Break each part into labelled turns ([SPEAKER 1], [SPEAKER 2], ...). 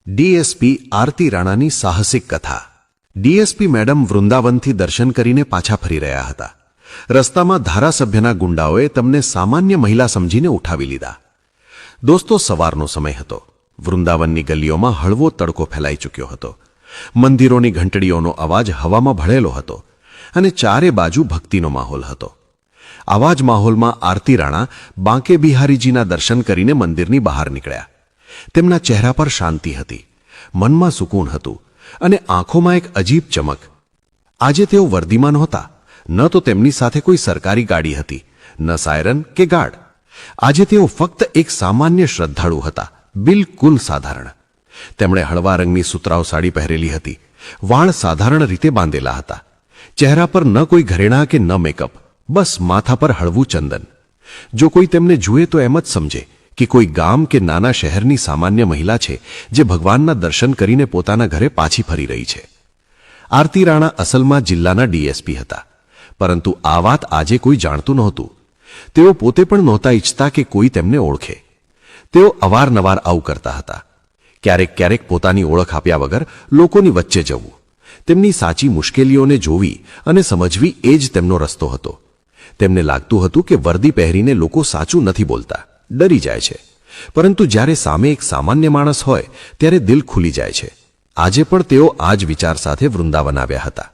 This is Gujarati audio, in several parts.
[SPEAKER 1] ડીએસપી આરતી રાણાની સાહસિક કથા। ડીએસપી મેડમ વૃંદાવનથી દર્શન કરીને પાછા ફરી રહ્યા હતા। રસ્તામાં ધારાસભ્યના ગુંડાઓએ તેમને સામાન્ય મહિલા સમજીને ઉઠાવી લીધા। દોસ્તો, સવારનો સમય હતો। વૃંદાવનની ગલીઓમાં હળવો તડકો ફેલાઈ ચૂક્યો હતો। મંદિરોની ઘંટડીઓનો અવાજ હવામાં ભળેલો હતો અને ચારે બાજુ ભક્તિનો માહોલ હતો। આવા જ માહોલમાં આરતી રાણા બાંકે બિહારીજીના દર્શન કરીને મંદિરની બહાર નીકળ્યા। તેમના ચહેરા પર શાંતિ હતી, મનમાં સુકૂન હતું અને આંખોમાં એક અજીબ ચમક। આજે તેઓ વર્દીમાં નહોતા, ન તો તેમની સાથે કોઈ સરકારી ગાડી હતી, ન સાયરન કે ગાર્ડ। આજે તેઓ ફક્ત એક સામાન્ય શ્રદ્ધાળુ હતા, બિલકુલ સાધારણ। તેમણે હળવા રંગની સુતરાઉ સાડી પહેરેલી હતી, વાળ સાધારણ રીતે બાંધેલા હતા, ચહેરા પર ન કોઈ ઘરેણાં કે ન મેકઅપ, બસ માથા પર હળવું ચંદન। જો કોઈ તેમને જુએ તો એમ જ સમજે કે કોઈ ગામ કે નાના શહેરની સામાન્ય મહિલા છે જે ભગવાનના દર્શન કરીને પોતાના ઘરે પાછી ફરી રહી છે। આરતી રાણા અસલમાં જિલ્લાના ડીએસપી હતા, પરંતુ આ વાત આજે કોઈ જાણતું નહોતું। તેઓ પોતે પણ નહોતા ઈચ્છતા કે કોઈ તેમને ઓળખે। તેઓ અવારનવાર આવું કરતા હતા, ક્યારેક ક્યારેક પોતાની ઓળખ આપ્યા વગર લોકોની વચ્ચે જવું, તેમની સાચી મુશ્કેલીઓને જોવી અને સમજવી એ જ તેમનો રસ્તો હતો। તેમને લાગતું હતું કે વર્દી પહેરીને લોકો સાચું નથી બોલતા, ડરી જાય છે, પરંતુ જ્યારે સામે એક સામાન્ય માણસ હોય ત્યારે દિલ ખુલી જાય છે। આજે પણ તેઓ આ જ વિચાર સાથે વૃંદાવન આવ્યા હતા।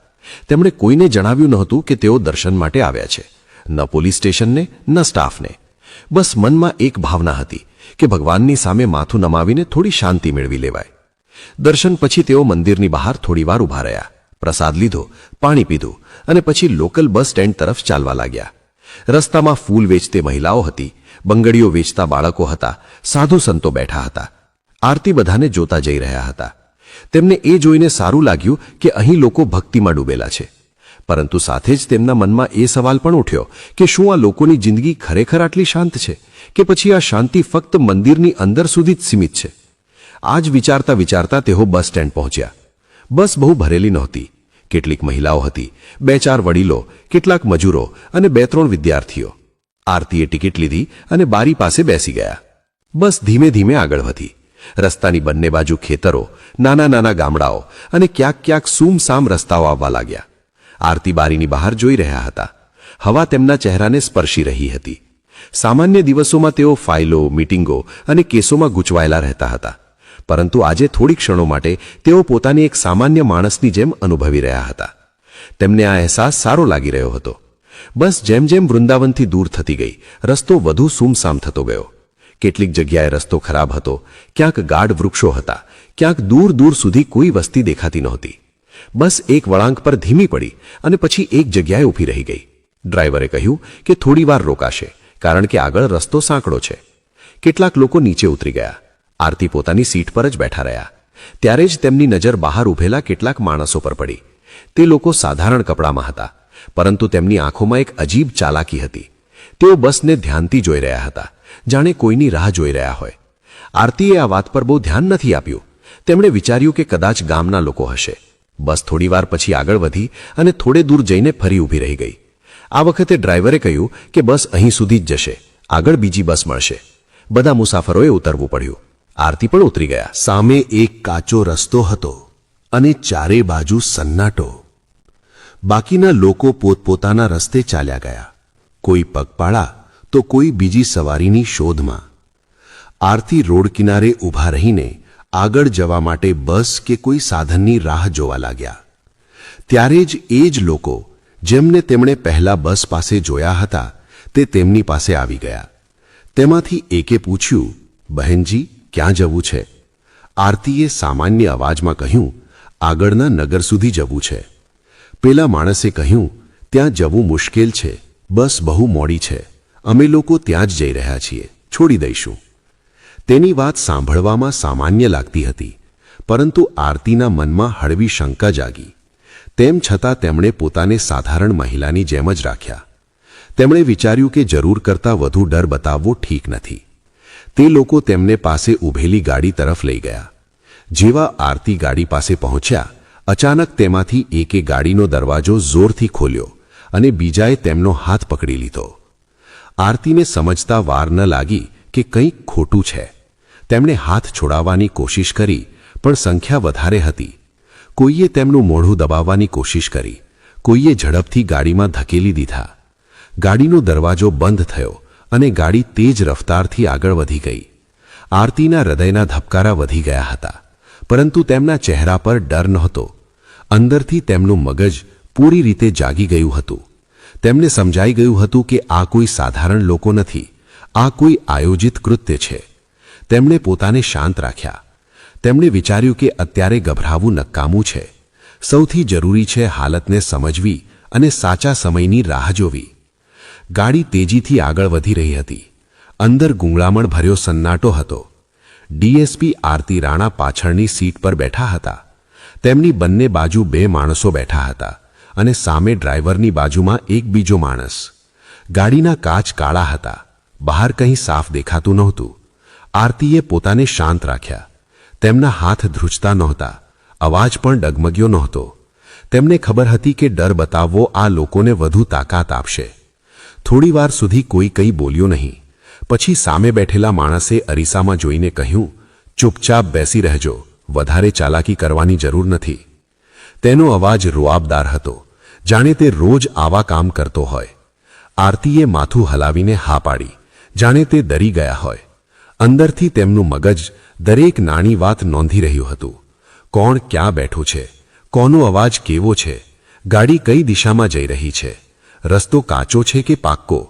[SPEAKER 1] તેમણે કોઈને જણાવ્યું નહોતું કે તેઓ દર્શન માટે આવ્યા છે, ન પોલીસ સ્ટેશનને ન સ્ટાફને। બસ મનમાં એક ભાવના હતી કે ભગવાનની સામે માથું નમાવીને થોડી શાંતિ મેળવી લેવાય। દર્શન પછી તેઓ મંદિરની બહાર થોડીવાર ઊભા રહ્યા, પ્રસાદ લીધો, પાણી પીધું અને પછી લોકલ બસ સ્ટેન્ડ તરફ ચાલવા લાગ્યા। રસ્તામાં ફૂલ વેચતી મહિલાઓ હતી, બંગડીઓ વેચતા બાળકો હતા, સાધુ સંતો બેઠા હતા। આરતી બધાને જોતા જઈ રહ્યા હતા। તેમને એ જોઈને સારું લાગ્યું કે અહીં લોકો ભક્તિમાં ડૂબેલા છે, પરંતુ સાથે જ તેમના મનમાં એ સવાલ પણ ઉઠ્યો કે શું આ લોકોની જિંદગી ખરેખર આટલી શાંત છે કે પછી આ શાંતિ ફક્ત મંદિરની અંદર સુધી જ સીમિત છે? આ જ વિચારતા વિચારતા તેઓ બસ સ્ટેન્ડ પહોંચ્યા। બસ બહુ ભરેલી નહોતી, કેટલીક મહિલાઓ હતી, 2-4 વડીલો, કેટલાક મજૂરો અને 2-3 વિદ્યાર્થીઓ। આરતીએ ટિકિટ લીધી અને બારી પાસે બેસી ગયા। બસ ધીમે ધીમે આગળ વધી। રસ્તાની બંને બાજુ ખેતરો, નાના નાના ગામડાઓ અને ક્યાંક ક્યાંક સૂમસામ રસ્તાઓ આવવા લાગ્યા। આરતી બારીની બહાર જોઈ રહ્યા હતા। હવા તેમના ચહેરાને સ્પર્શી રહી હતી। સામાન્ય દિવસોમાં તેઓ ફાઇલો, મીટિંગો અને કેસોમાં ગૂંચવાયેલા રહેતા હતા, પરંતુ આજે થોડી ક્ષણો માટે તેઓ પોતાની એક સામાન્ય માણસની જેમ અનુભવી રહ્યા હતા। તેમને આ અહેસાસ સારો લાગી રહ્યો હતો। બસ જેમ જેમ વૃંદાવનથી દૂર થતી ગઈ, રસ્તો વધુ સૂમસામ થતો ગયો। કેટલીક જગ્યાએ રસ્તો ખરાબ હતો, ક્યાંક ગાઢ વૃક્ષો હતા, ક્યાંક દૂર દૂર સુધી કોઈ વસ્તી દેખાતી નહોતી। બસ એક વળાંક પર ધીમી પડી અને પછી એક જગ્યાએ ઊભી રહી ગઈ। ડ્રાઈવરે કહ્યું કે થોડીવાર રોકાશે, કારણ કે આગળ રસ્તો સાંકડો છે। કેટલાક લોકો નીચે ઉતરી ગયા। આરતી પોતાની સીટ પર જ બેઠા રહ્યા। ત્યારે જ તેમની નજર બહાર ઊભેલા કેટલાક માણસો પર પડી। તે લોકો સાધારણ કપડામાં હતા, પરંતુ તેમની આંખોમાં એક અજીબ ચાલાકી હતી। તેઓ બસને ધ્યાનથી જોઈ રહ્યા હતા, જાણે કોઈની રાહ જોઈ રહ્યા હોય। આરતીએ આ વાત પર બહુ ધ્યાન નથી આપ્યું। તેમણે વિચાર્યું કે કદાચ ગામના લોકો હશે। બસ થોડીવાર પછી આગળ વધી અને થોડે દૂર જઈને ફરી ઊભી રહી ગઈ। આ વખતે ડ્રાઈવરે કહ્યું કે બસ અહીં સુધી જ જશે, આગળ બીજી બસ મળશે। બધા મુસાફરોએ ઉતરવું પડ્યું। આરતી પણ ઉતરી ગયા। સામે એક કાચો રસ્તો હતો અને ચારે બાજુ સન્નાટો। બાકીના લોકો પોતપોતાના રસ્તે ચાલ્યા ગયા, કોઈ પગપાળા તો કોઈ બીજી સવારીની શોધમાં। આરતી રોડ કિનારે ઊભા રહીને આગળ જવા માટે બસ કે કોઈ સાધનની રાહ જોવા લાગ્યા। ત્યારે જ એ જ લોકો જેમને તેમણે પહેલા બસ પાસે જોયા હતા તે તેમની પાસે આવી ગયા। તેમાંથી એકે પૂછ્યું, બહેનજી, ક્યાં જવું છે? આરતીએ સામાન્ય અવાજમાં કહ્યું, આગળના નગર સુધી જવું છે। પેલા માણસે કહ્યું, ત્યાં જવું મુશ્કેલ છે, બસ બહુ મોડી છે, અમે લોકો ત્યાં જ જઈ રહ્યા છીએ, છોડી દઈશું। તેની વાત સાંભળવામાં સામાન્ય લાગતી હતી, પરંતુ આરતીના મનમાં હળવી શંકા જાગી। તેમ છતાં તેમણે પોતાને સાધારણ મહિલાની જેમ જ રાખ્યા। તેમણે વિચાર્યું કે જરૂર કરતાં વધુ ડર બતાવવો ઠીક નથી। તે લોકો તેમને પાસે ઊભેલી ગાડી તરફ લઈ ગયા। જેવા આરતી ગાડી પાસે પહોંચ્યા, અચાનક તેમાંથી એકે ગાડીનો દરવાજો જોરથી ખોલ્યો અને બીજાએ તેમનો હાથ પકડી લીધો। આરતીને સમજતા વાર ન લાગી કે કંઈક ખોટું છે। તેમણે હાથ છોડાવવાની કોશિશ કરી, પણ સંખ્યા વધારે હતી. કોઈએ તેમનું મોઢું દબાવવાની કોશિશ કરી, કોઈએ ઝડપથી ગાડીમાં ધકેલી દીધા. ગાડીનો દરવાજો બંધ થયો અને ગાડી તેજ રફતારથી આગળ વધી ગઈ. આરતીના હૃદયના ધબકારા વધી ગયા હતા, પરંતુ તેમના ચહેરા પર ડર નહોતો. અંદરથી તેમનું મગજ પૂરી રીતે જાગી ગયું હતું. તેમને સમજાઈ ગયું હતું કે આ કોઈ સાધારણ લોકો નથી, આ કોઈ આયોજિત કૃત્ય છે. તેમણે પોતાને શાંત રાખ્યા. તેમણે વિચાર્યું કે અત્યારે ગભરાવું નકામું છે. સૌથી જરૂરી છે હાલતને સમજવી અને સાચા સમયની રાહ જોવી. ગાડી તેજીથી આગળ વધી રહી હતી. અંદર ગુંગળામણ ભર્યો સન્નાટો હતો. ડીએસપી આરતી રાણા પાછળની સીટ પર બેઠા હતા. તેમની બંને બાજુ બે માણસો બેઠા હતા અને સામે ડ્રાઈવરની બાજુમાં એક બીજો માણસ. ગાડીના કાચ કાળા હતા. બહાર કંઈ સાફ દેખાતું નહોતું. આરતીએ પોતાને શાંત રાખ્યા. તેમના હાથ ધ્રુજતા નહોતા, અવાજ પણ ડગમગ્યો નહોતો. તેમને ખબર હતી કે ડર બતાવવો આ લોકોને વધુ તાકાત આપશે. થોડીવાર સુધી કોઈ કંઈ બોલ્યો નહીં. પછી સામે બેઠેલા માણસે અરીસામાં જોઈને કહ્યું, ચૂપચાપ બેસી રહેજો, વધારે ચાલાકી કરવાની જરૂર નથી. તેનો અવાજ રૂઆબદાર હતો, જાણે તે રોજ આવા કામ કરતો હોય. આરતીએ માથું હલાવીને હા પાડી, જાણે તે ડરી ગયા હોય. અંદરથી તેમનું મગજ દરેક નાની વાત નોંધી રહ્યું હતું. કોણ ક્યાં બેઠું છે, કોનો અવાજ કેવો છે, ગાડી કઈ દિશામાં જઈ રહી છે, રસ્તો કાચો છે કે પાક્કો,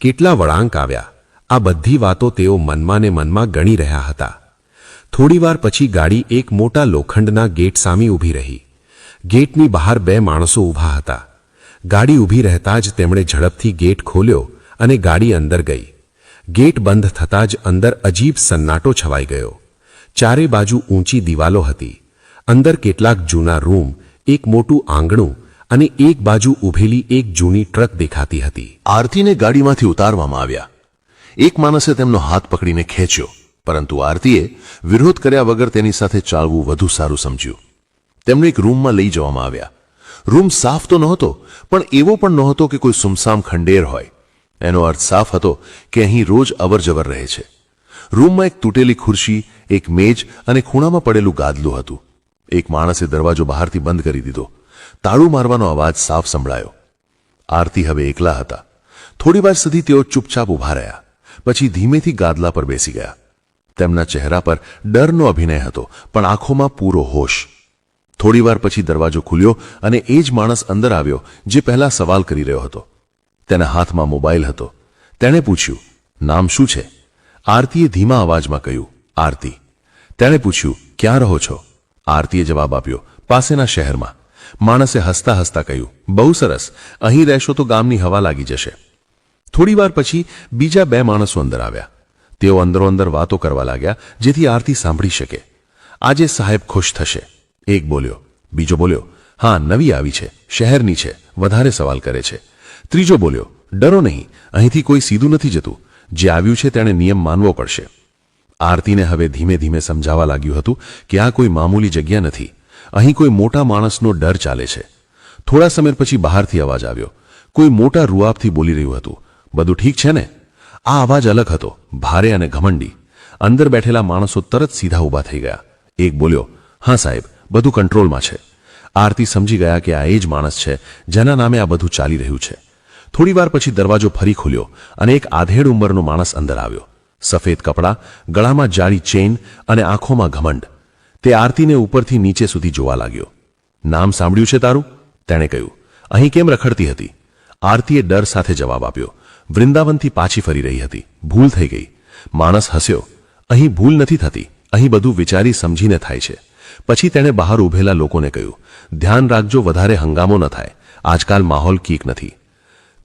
[SPEAKER 1] કેટલા વળાંક આવ્યા, આ બધી વાતો તેઓ મનમાં ને મનમાં ગણી રહ્યા હતા. થોડીવાર પછી ગાડી એક મોટા લોખંડના ગેટ સામે ઊભી રહી. ગેટની બહાર બે માણસો ઊભા હતા. ગાડી ઊભી રહેતા જ તેમણે ઝડપથી ગેટ ખોલ્યો અને ગાડી અંદર ગઈ. ગેટ બંધ થતાં જ અંદર અજીબ સન્નાટો છવાઈ ગયો. ચારે બાજુ ઊંચી દિવાલો હતી. અંદર કેટલાક જૂના રૂમ, એક મોટું આંગણું અને એક બાજુ ઊભેલી એક જૂની ટ્રક દેખાતી હતી.
[SPEAKER 2] આરતીને ગાડીમાંથી ઉતારવામાં આવ્યા. એક માણસે તેમનો હાથ પકડીને ખેંચ્યો, પરંતુ આરતીએ વિરોધ કર્યા વગર તેની સાથે ચાલવું વધુ સારું સમજ્યું. તેમને એક રૂમમાં લઈ જવામાં આવ્યા. રૂમ સાફ તો નહોતો, પણ એવો પણ નહોતો કે કોઈ સુમસામ ખંડેર હોય. એનો અર્થ સાફ હતો કે અહીં રોજ અવરજવર રહે છે. રૂમમાં એક તૂટેલી ખુરશી, એક મેજ અને ખૂણામાં પડેલું ગાદલું હતું. એક માણસે દરવાજો બહારથી બંધ કરી દીધો. તાળું મારવાનો અવાજ સાફ સંભળાયો. આરતી હવે એકલા હતા. થોડીવાર સુધી તેઓ ચૂપચાપ ઊભા રહ્યા. પછી ધીમેથી ગાદલા પર બેસી ગયા. તેમના ચહેરા પર ડરનો અભિનય હતો, પણ આંખોમાં પૂરો હોશ. થોડીવાર પછી દરવાજો ખુલ્યો અને એ જ માણસ અંદર આવ્યો જે પહેલા સવાલ કરી રહ્યો હતો. તેના હાથમાં મોબાઈલ હતો. તેણે પૂછ્યું, નામ શું છે? આરતીએ ધીમા અવાજમાં કહ્યું, આરતી. તેણે પૂછ્યું, ક્યાં રહો છો? આરતીએ જવાબ આપ્યો, પાસેના શહેરમાં. માણસે હસતા હસતા કહ્યું, બહુ સરસ, અહીં રહેશો તો ગામની હવા લાગી જશે. થોડીવાર પછી બીજા બે માણસો અંદર આવ્યા. તેઓ અંદરો અંદર વાતો કરવા લાગ્યા, જેથી આરતી સાંભળી શકે. આજે સાહેબ ખુશ થશે, એક બોલ્યો. બીજો બોલ્યો, હા, નવી આવી છે, શહેરની છે, વધારે સવાલ કરે છે. ત્રીજો બોલ્યો, ડરો નહીં, અહીંથી કોઈ સીધું નથી જતું, જે આવ્યું છે તેણે નિયમ માનવો પડશે. આરતીને હવે ધીમે ધીમે સમજાવવા લાગ્યું હતું કે આ કોઈ મામૂલી જગ્યા નથી. અહીં કોઈ મોટા માણસનો ડર ચાલે છે. થોડા સમય પછી બહારથી અવાજ આવ્યો. કોઈ મોટા રૂઆબથી બોલી રહ્યું હતું, બધું ઠીક છે ને? આ અવાજ અલગ હતો, ભારે અને ઘમંડી. અંદર બેઠેલા માણસો તરત સીધા ઊભા થઈ ગયા. એક બોલ્યો, હા સાહેબ, બધું કંટ્રોલમાં છે. આરતી સમજી ગયા કે આ એ જ માણસ છે જેના નામે આ બધું ચાલી રહ્યું છે. થોડીવાર પછી દરવાજો ફરી ખુલ્યો અને એક આધેડ ઉંમરનો માણસ અંદર આવ્યો. સફેદ કપડાં, ગળામાં જાડી ચેઇન અને આંખોમાં ઘમંડ. તે આરતીને ઉપરથી નીચે સુધી જોવા લાગ્યો. નામ સાંભળ્યું છે તારું? તેણે કહ્યું. અહીં કેમ રખડતી હતી? આરતીએ ડર સાથે જવાબ આપ્યો. વૃંદાવનથી પાછી ફરી રહી હતી, ભૂલ થઈ ગઈ. માણસ હસ્યો. અહીં ભૂલ નથી થતી, અહીં બધું વિચારી સમજીને થાય છે. પછી તેણે બહાર ઊભેલા લોકોને કહ્યું, ધ્યાન રાખજો, વધારે હંગામો ન થાય, આજકાલ માહોલ ઠીક નથી.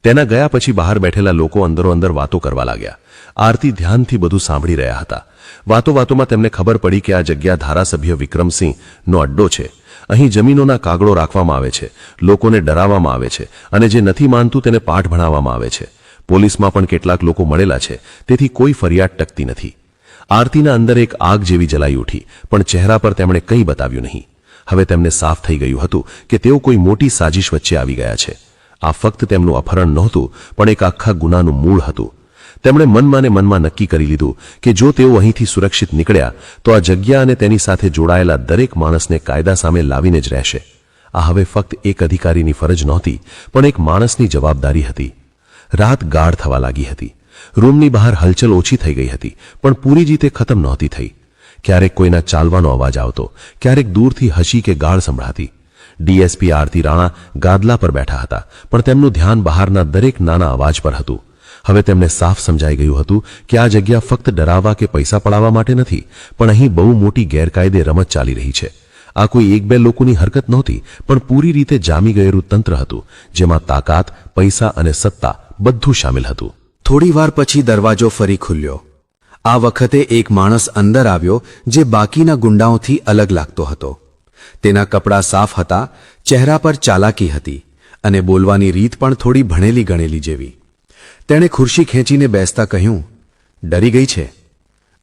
[SPEAKER 2] તેના ગયા પછી બહાર બેઠેલા લોકો અંદરો અંદર વાતો કરવા લાગ્યા. આરતી ધ્યાનથી બધું સાંભળી રહ્યા હતા. વાતોમાં તેમને ખબર પડી કે આ જગ્યા ધારાસભ્ય વિક્રમસિંહનો અડ્ડો છે. અહીં જમીનોના કાગળો રાખવામાં આવે છે, લોકોને ડરાવવામાં આવે છે અને જે નથી માનતું તેને પાઠ ભણાવવામાં આવે છે. પોલીસમાં પણ કેટલાક લોકો મળેલા છે, તેથી કોઈ ફરિયાદ ટકતી નથી. આરતીના અંદર એક આગ જેવી જલાઈ ઉઠી, પણ ચહેરા પર તેમણે કંઈ બતાવ્યું નહીં. હવે તેમને સાફ થઈ ગયું હતું કે તેઓ કોઈ મોટી સાજિશ વચ્ચે આવી ગયા છે. આ ફક્ત તેમનું અપહરણ નહોતું, પણ એક આખા ગુનાનું મૂળ હતું. તેમણે મનમાં ને મનમાં નક્કી કરી લીધું કે જો તેઓ અહીંથી સુરક્ષિત નીકળ્યા તો આ જગ્યા અને તેની સાથે જોડાયેલા દરેક માણસને કાયદા સામે લાવીને જ રહેશે. આ હવે ફક્ત એક અધિકારીની ફરજ નહોતી, પણ એક માણસની જવાબદારી હતી. રાત ગાઢ થવા લાગી હતી. રૂમની બહાર હલચલ ઓછી થઈ ગઈ હતી, પણ પૂરી રીતે ખતમ નહોતી થઈ. ક્યારેક કોઈના ચાલવાનો અવાજ આવતો, ક્યારેક દૂરથી હસી કે ગાળ સંભળાતી. ડીએસપી આરતી રાણા ગાદલા પર બેઠા હતા, પણ તેમનું ધ્યાન બહારના દરેક નાના અવાજ પર હતું. હવે તેમને સાફ સમજાઈ ગયું હતું કે આ જગ્યા ફક્ત ડરાવવા કે પૈસા પડાવવા માટે નથી, પણ અહીં બહુ મોટી ગેરકાયદે રમત ચાલી રહી છે. આ કોઈ એક બે લોકોની હરકત નહોતી, પણ પૂરી રીતે જામી ગયેલું તંત્ર હતું, જેમાં તાકાત, પૈસા અને સત્તા બધું શામેલ હતું.
[SPEAKER 3] થોડીવાર પછી દરવાજો ફરી ખુલ્યો. આ વખતે એક માણસ અંદર આવ્યો જે બાકીના ગુંડાઓથી અલગ લાગતો હતો. તેના કપડાં સાફ હતા, ચહેરા પર ચાલાકી હતી અને બોલવાની રીત પણ થોડી ભણેલી ગણેલી જેવી. તેણે ખુરશી ખેંચીને બેસતા કહ્યું, ડરી ગઈ છે?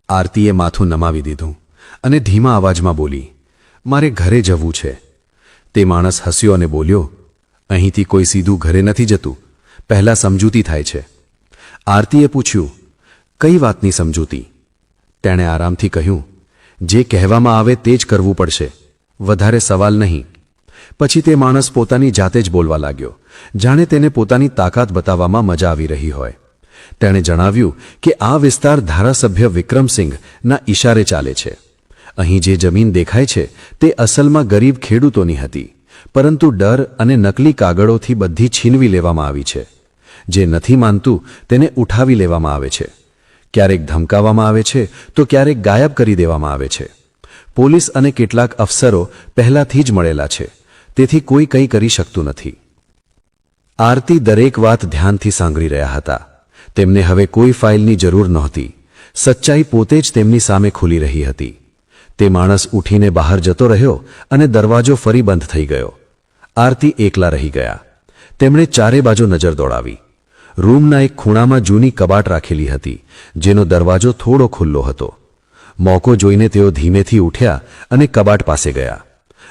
[SPEAKER 3] આરતીએ માથું નમાવી દીધું અને ધીમા અવાજમાં બોલી, મારે ઘરે જવું છે. તે માણસ હસ્યો અને બોલ્યો, અહીંથી કોઈ સીધું ઘરે નથી જતું, પહેલાં સમજૂતી થાય છે. આરતીએ પૂછ્યું, કઈ વાતની સમજૂતી? તેણે આરામથી કહ્યું, જે કહેવામાં આવે તે જ કરવું પડશે, વધારે સવાલ નહીં. પછી તે માણસ પોતાની જાતે જ બોલવા લાગ્યો, જાણે તેને પોતાની તાકાત બતાવવામાં મજા આવી રહી હોય. તેણે જણાવ્યું કે આ વિસ્તાર ધારાસભ્ય વિક્રમસિંહના ઈશારે ચાલે છે. અહીં જે જમીન દેખાય છે તે અસલમાં ગરીબ ખેડૂતોની હતી, પરંતુ ડર અને નકલી કાગળોથી બધી છીનવી લેવામાં આવી છે. જે નથી માનતું તેને ઉઠાવી લેવામાં આવે છે. ક્યારેક ધમકાવવામાં આવે છે તો ક્યારેક ગાયબ કરી દેવામાં આવે છે. પોલીસ અને કેટલાક અફસરો પહેલાથી જ મળેલા છે, તેથી કોઈ કંઈ કરી શકતું નથી. આરતી દરેક વાત ધ્યાનથી સાંભળી રહ્યા હતા. તેમને હવે કોઈ ફાઇલની જરૂર નહોતી. સચ્ચાઈ પોતે જ તેમની સામે ખુલી રહી હતી. તે માણસ ઉઠીને બહાર જતો રહ્યો અને દરવાજો ફરી બંધ થઈ ગયો. આરતી એકલા રહી ગયા. તેમણે ચારે બાજુ નજર દોડાવી. રૂમના એક ખૂણામાં જૂની કબાટ રાખેલી હતી, જેનો દરવાજો થોડો ખુલ્લો હતો. મોકો જોઈને તેઓ ધીમેથી ઉઠ્યા અને કબાટ પાસે ગયા.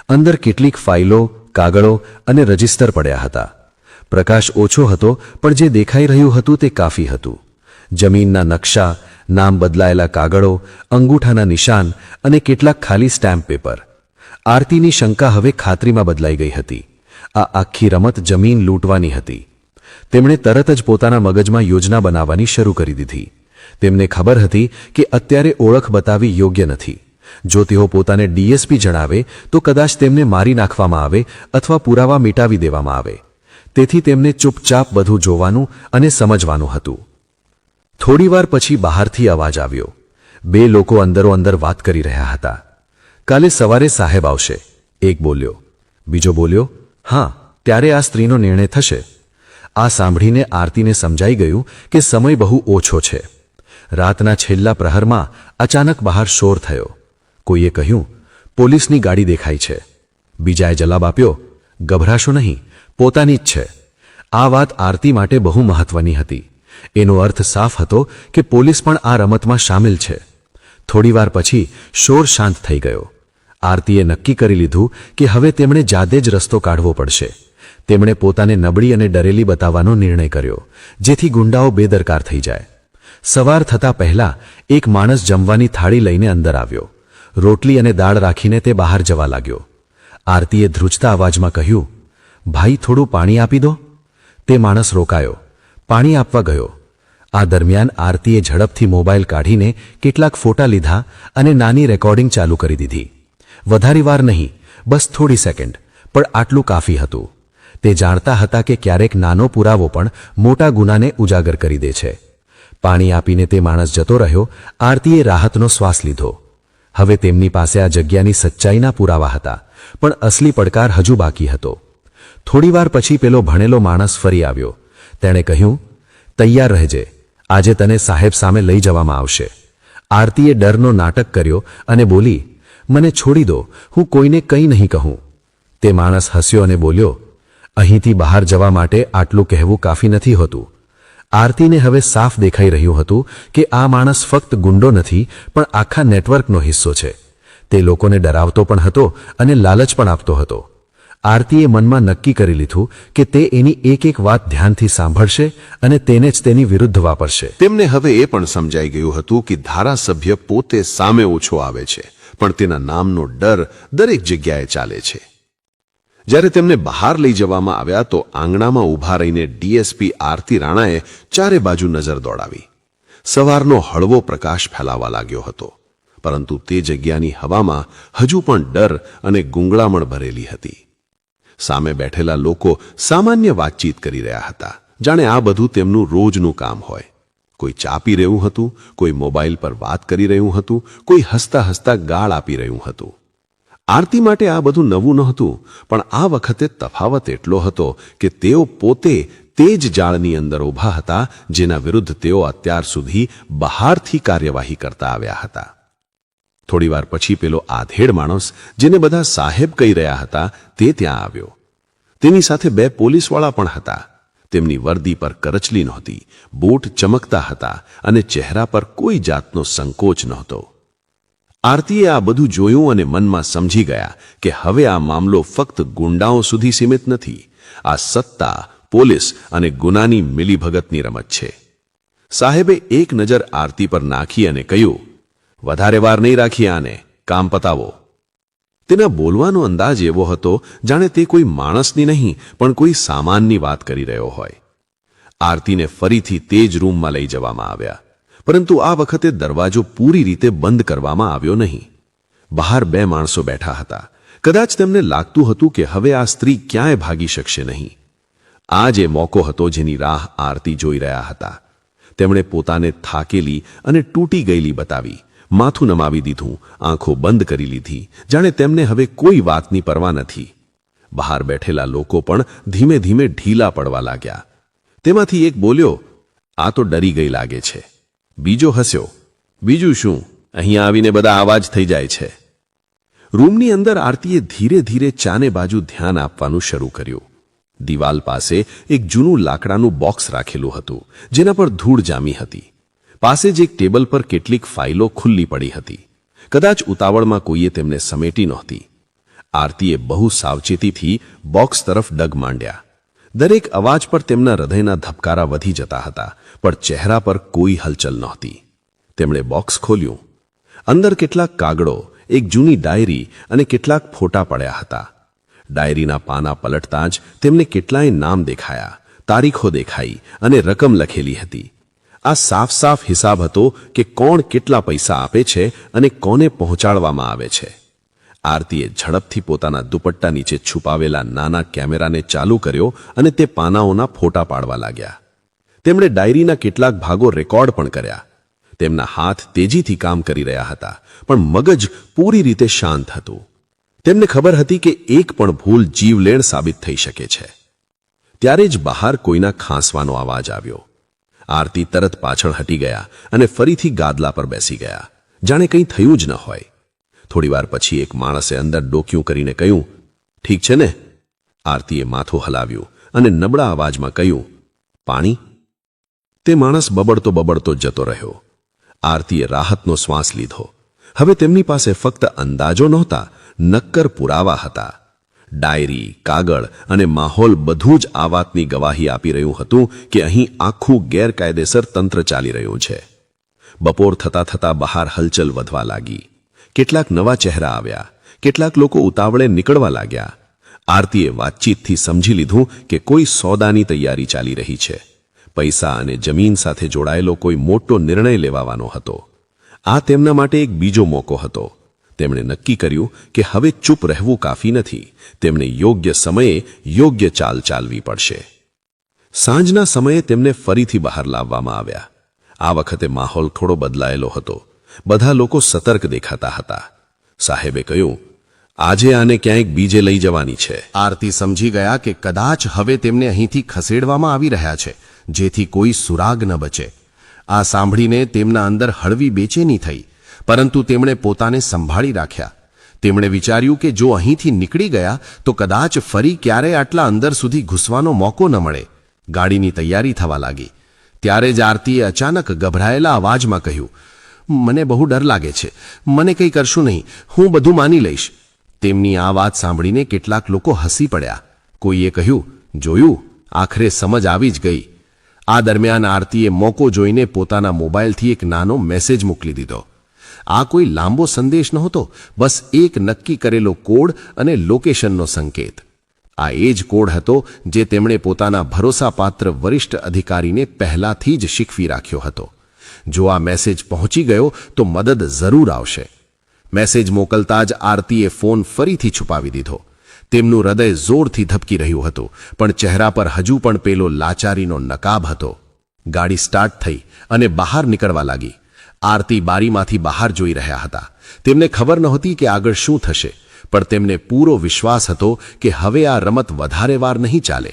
[SPEAKER 3] અંદર કેટલીક ફાઇલો, કાગળો અને રજિસ્ટર પડ્યા હતા. પ્રકાશ ઓછો હતો, પણ જે દેખાઈ રહ્યું હતું તે કાફી હતું. જમીનના નકશા, નામ બદલાયેલા કાગળો, અંગૂઠાના નિશાન અને કેટલાક ખાલી સ્ટેમ્પ પેપર. આરતીની શંકા હવે ખાતરીમાં બદલાઈ ગઈ હતી. આ આખી રમત જમીન લૂંટવાની હતી. તેમણે તરત જ પોતાના મગજમાં યોજના બનાવવાની શરૂ કરી દીધી. તેમને ખબર હતી કે અત્યારે ઓળખ બતાવવી યોગ્ય નથી. જો તેઓ પોતાને ડીએસપી જણાવે તો કદાચ તેમને મારી નાખવામાં આવે અથવા પુરાવા મિટાવી દેવામાં આવે. તેથી તેમને ચૂપચાપ બધું જોવાનું અને સમજવાનું હતું. થોડીવાર પછી બહારથી અવાજ આવ્યો. બે લોકો અંદરો-અંદર વાત કરી રહ્યા હતા. કાલે સવારે સાહેબ આવશે, એક બોલ્યો. બીજો બોલ્યો, હા, ત્યારે આ સ્ત્રીનો નિર્ણય થશે. આ સાંભળીને આરતીને સમજાઈ ગયું કે સમય બહુ ઓછો છે. રાતના છેલ્લા પ્રહરમાં અચાનક બહાર શોર થયો. કોઈએ કહ્યું, પોલીસની ગાડી દેખાય છે. બીજાએ જવાબ આપ્યો, ગભરાશો નહીં, પોતાની જ છે. આ વાત આરતી માટે બહુ મહત્વની હતી. એનો અર્થ સાફ હતો કે પોલીસ પણ આ રમતમાં સામેલ છે. થોડીવાર પછી શોર શાંત થઈ ગયો. આરતીએ નક્કી કરી લીધું કે હવે તેમણે જાતે જ રસ્તો કાઢવો પડશે. તેમણે પોતાને નબળી અને ડરેલી બતાવવાનો નિર્ણય કર્યો, જેથી ગુંડાઓ બેદરકાર થઈ જાય. સવાર થતા પહેલા એક માણસ જમવાની થાળી લઈને અંદર આવ્યો. રોટલી અને દાળ રાખીને તે બહાર જવા લાગ્યો. આરતીએ ધ્રુજતા અવાજમાં કહ્યું, ભાઈ, થોડું પાણી આપી દો. તે માણસ રોકાયો. પાણી આપવા ગયો. આ દરમિયાન આરતીએ ઝડપથી મોબાઈલ કાઢીને કેટલાક ફોટા લીધા અને નાની રેકોર્ડિંગ ચાલુ કરી દીધી. વધારે વાર નહીં, બસ થોડી સેકન્ડ, પણ આટલું કાફી હતું. તે જાણતા હતા કે ક્યારેક નાનો પુરાવો પણ મોટા ગુનાને ઉજાગર કરી દે છે. પાણી આપીને તે માણસ જતો રહ્યો. આરતીએ રાહતનો શ્વાસ લીધો. હવે તેમની પાસે આ જગ્યાની સચ્ચાઈના પુરાવા હતા, પણ અસલી પડકાર હજુ બાકી હતો. થોડીવાર પછી પેલો ભણેલો માણસ ફરી આવ્યો. તેણે કહ્યું, તૈયાર રહેજે, આજે તને સાહેબ સામે લઈ જવામાં આવશે. આરતીએ ડરનો નાટક કર્યો અને બોલી, મને છોડી દો, હું કોઈને કંઈ નહીં કહું. તે માણસ હસ્યો અને બોલ્યો, અહીંથી બહાર જવા માટે આટલું કહેવું કાફી નથી હોતું. આરતીને હવે સાફ દેખાઈ રહ્યું હતું કે આ માણસ ફક્ત ગુંડો નથી, પણ આખા નેટવર્કનો હિસ્સો છે. તે લોકોને ડરાવતો પણ હતો અને લાલચ પણ આપતો હતો. આરતીએ મનમાં નક્કી કરી લીધું કે તે એની એક એક વાત ધ્યાનથી સાંભળશે અને તેને જ તેની વિરુદ્ધ વાપરશે.
[SPEAKER 2] તેમને હવે એ પણ સમજાઈ ગયું હતું કે ધારાસભ્ય પોતે સામે ઓછો આવે છે, પણ તેના નામનો ડર દરેક જગ્યાએ ચાલે છે. જ્યારે તેમને બહાર લઈ જવામાં આવ્યા તો આંગણામાં ઊભા રહીને ડીએસપી આરતી રાણાએ ચારે બાજુ નજર દોડાવી. સવારનો હળવો પ્રકાશ ફેલાવા લાગ્યો હતો, પરંતુ તે જગ્યાની હવામાં હજુ પણ ડર અને ગુંગળામણ ભરેલી હતી. સામે બેઠેલા લોકો સામાન્ય વાતચીત કરી રહ્યા હતા, જાણે આ બધું તેમનું રોજનું કામ હોય. કોઈ ચા પી રહ્યું હતું, કોઈ મોબાઈલ પર વાત કરી રહ્યું હતું, કોઈ હસતા હસતા ગાળ આપી રહ્યું હતું. આરતી માટે આ બધું નવું નહોતું, પણ આ વખતે તફાવત એટલો હતો કે તેઓ પોતે તે જ જાળની અંદર ઊભા હતા જેના વિરુદ્ધ તેઓ અત્યાર સુધી બહારથી કાર્યવાહી કરતા આવ્યા હતા. થોડીવાર પછી પેલો આધેડ માણસ, જેને બધા સાહેબ કહી રહ્યા હતા, તે ત્યાં આવ્યો. તેની સાથે 2 પોલીસવાળા પણ હતા. તેમની વર્દી પર કરચલી નહોતી, બૂટ ચમકતા હતા અને ચહેરા પર કોઈ જાતનો સંકોચ નહોતો. આરતીએ આ બધું જોયું અને મનમાં સમજી ગયા કે હવે આ મામલો ફક્ત ગુંડાઓ સુધી સીમિત નથી. આ સત્તા, પોલીસ અને ગુનાની મિલીભગતની રમત છે. સાહેબે એક નજર આરતી પર નાખી અને કહ્યું, વધારે વાર નહીં રાખીએ, આને કામ પતાવો. તેના બોલવાનો અંદાજ એવો હતો જાણે તે કોઈ માણસની નહીં પણ કોઈ સામાનની વાત કરી રહ્યો હોય. આરતીને ફરીથી તે જ રૂમમાં લઈ જવામાં આવ્યા, પરંતુ આ વખતે દરવાજો પૂરી રીતે બંધ કરવામાં આવ્યો નહીં. બહાર 2 માણસો બેઠા હતા. કદાચ તેમને લાગતું હતું કે હવે આ સ્ત્રી ક્યાંય ભાગી શકશે નહીં. આ જે મોકો હતો જેની રાહ આરતી જોઈ રહ્યા હતા. તેમણે પોતાને થાકેલી અને તૂટી ગયેલી બતાવી, માથું નમાવી દીધું, આંખો બંધ કરી લીધી, જાણે તેમને હવે કોઈ વાતની પરવા નથી. બહાર બેઠેલા લોકો પણ ધીમે ધીમે ઢીલા પડવા લાગ્યા. તેમાંથી એક બોલ્યો, આ તો ડરી ગઈ લાગે છે. બીજો હસ્યો, બીજું શું, અહીંયા આવીને બધા આવાજ થઈ જાય છે. રૂમની અંદર આરતીએ ધીરે ધીરે ચાને બાજુ ધ્યાન આપવાનું શરૂ કર્યું. દિવાલ પાસે એક જૂનું લાકડાનું બોક્સ રાખેલું હતું, જેના પર ધૂળ જામી હતી. પાસે જ એક ટેબલ પર કેટલીક ફાઇલો ખુલ્લી પડી હતી. કદાચ ઉતાવળમાં કોઈએ તેમને સમેટી નહોતી. આરતીએ બહુ સાવચેતીથી બોક્સ તરફ ડગ માંડ્યા. દરેક અવાજ પર તેમના હૃદયના ધબકારા વધી જતા હતા, પણ ચહેરા પર કોઈ હલચલ નહોતી. તેમણે બોક્સ ખોલ્યું. અંદર કેટલાક કાગળો, એક જૂની ડાયરી અને કેટલાક ફોટા પડ્યા હતા. ડાયરીના પાના પલટતા જ તેમને કેટલાય નામ દેખાયા, તારીખો દેખાઈ અને રકમ લખેલી હતી. આ સાફ સાફ હિસાબ હતો કે કોણ કેટલા પૈસા આપે છે અને કોને પહોંચાડવામાં આવે છે. આરતીએ ઝડપથી પોતાના દુપટ્ટા નીચે છુપાવેલા નાના કેમેરાને ચાલુ કર્યો અને તે પાનાઓના ફોટા પાડવા લાગ્યા. તેમણે ડાયરીના કેટલાક ભાગો રેકોર્ડ પણ કર્યા. તેમના હાથ તેજીથી કામ કરી રહ્યા હતા, પણ મગજ પૂરી રીતે શાંત હતું. તેમને ખબર હતી કે એક પણ ભૂલ જીવલેણ સાબિત થઈ શકે છે. ત્યારે જ બહાર કોઈના ખાંસવાનો અવાજ આવ્યો. આરતી તરત પાછળ હટી ગયા અને ફરીથી ગાદલા પર બેસી ગયા, જાણે કંઈ થયું જ ન હોય. થોડીવાર પછી એક માણસે અંદર ડોક્યું કરીને કહ્યું, ઠીક છે ને? આરતીએ માથું હલાવ્યું અને નબળા અવાજમાં કહ્યું, પાણી? તે માણસ બબડતો જતો રહ્યો. આરતીએ રાહતનો શ્વાસ લીધો. હવે તેમની પાસે ફક્ત અંદાજો નહોતા, નક્કર પુરાવા હતા. ડાયરી, કાગળ અને માહોલ બધું જ આ વાતની ગવાહી આપી રહ્યું હતું કે અહીં આખું ગેરકાયદેસર તંત્ર ચાલી રહ્યું છે. બપોર થતા થતા બહાર હલચલ વધવા લાગી. કેટલાક નવા ચહેરા આવ્યા, કેટલાક લોકો ઉતાવળે નીકળવા લાગ્યા. આરતીએ વાતચીતથી સમજી લીધું કે કોઈ સોદાની તૈયારી ચાલી રહી છે. પૈસા અને જમીન સાથે જોડાયેલો કોઈ મોટો નિર્ણય લેવાનો હતો. આ તેમના માટે એક બીજો મોકો હતો. તેમણે નક્કી કર્યું કે હવે ચૂપ રહેવું કાફી નથી. તેમને યોગ્ય સમયે યોગ્ય ચાલ ચાલવી પડશે. સાંજના સમયે તેમને ફરીથી બહાર લાવવામાં આવ્યા. આ વખતે માહોલ થોડો બદલાયેલો હતો. બધા લોકો સતર્ક દેખાતા હતા. સાહેબે કહ્યું, આજે આને ક્યાંક બીજે લઈ જવાની છે.
[SPEAKER 1] આરતી સમજી ગયા કે કદાચ હવે તેમને અહીંથી ખસેડવામાં આવી રહ્યા છે, જેથી કોઈ સુરાગ ન બચે. આ સાંભળીને તેમના અંદર હળવી બેચેની થઈ, પરંતુ તેમણે પોતાને સંભાળી રાખ્યા. તેમણે વિચાર્યું કે જો અહીંથી નીકળી ગયા તો કદાચ ફરી ક્યારેય આટલા અંદર સુધી ઘૂસવાનો મોકો ન મળે. ગાડીની તૈયારી થવા લાગી. ત્યારે જ આરતીએ અચાનક ગભરાયેલા અવાજમાં કહ્યું, મને બહુ ડર લાગે છે. મને કંઈ કરશું નહીં, હું બધું માની લઈશ. તેમની આ વાત સાંભળીને કેટલાક લોકો હસી પડ્યા. કોઈએ કહ્યું, જોયું, આખરે સમજ આવી જ ગઈ. આ દરમિયાન આરતીએ મોકો જોઈને પોતાના મોબાઈલથી એક નાનો મેસેજ મોકલી દીધો. આ કોઈ લાંબો સંદેશ નહોતો, બસ એક નક્કી કરેલો કોડ અને લોકેશનનો સંકેત. આ એ જ કોડ હતો જે તેમણે પોતાના ભરોસાપાત્ર વરિષ્ઠ અધિકારીને પહેલાથી જ શીખવી રાખ્યો હતો. જો આ મેસેજ પહોંચી ગયો તો મદદ જરૂર આવશે. મેસેજ મોકલતા જ આરતીએ ફોન ફરીથી છુપાવી દીધો. તેમનું હૃદય જોરથી ધબકી રહ્યું હતું, પણ ચહેરા પર હજુ પણ પેલો લાચારીનો નકાબ હતો. ગાડી સ્ટાર્ટ થઈ અને બહાર નીકળવા લાગી. આરતી બારીમાંથી બહાર જોઈ રહ્યા હતા. તેમને ખબર નહોતી કે આગળ શું થશે, પણ તેમને પૂરો વિશ્વાસ હતો કે હવે આ રમત વધારે વાર નહીં ચાલે.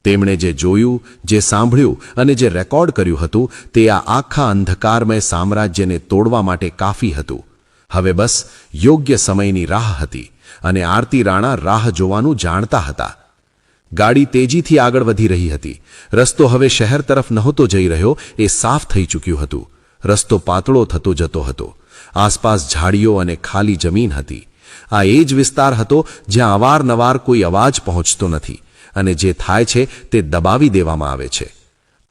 [SPEAKER 1] તેમણે જે જોયું, જે સાંભળ્યું અને જે રેકોર્ડ કર્યું હતું તે આ આખા અંધકારમય સામ્રાજ્યને તોડવા માટે કાફી હતું. હવે બસ યોગ્ય સમયની રાહ હતી અને આરતી રાણા રાહ જોવાનું જાણતા હતા. ગાડી તેજીથી આગળ વધી રહી હતી. રસ્તો હવે શહેર તરફ નહોતો જઈ રહ્યો, એ સાફ થઈ ચૂક્યું હતું. રસ્તો પાતળો થતો જતો હતો. આસપાસ ઝાડીઓ અને ખાલી જમીન હતી. આ એ જ વિસ્તાર હતો જ્યાં અવારનવાર કોઈ અવાજ પહોંચતો નથી અને જે થાય છે તે દબાવી દેવામાં આવે છે.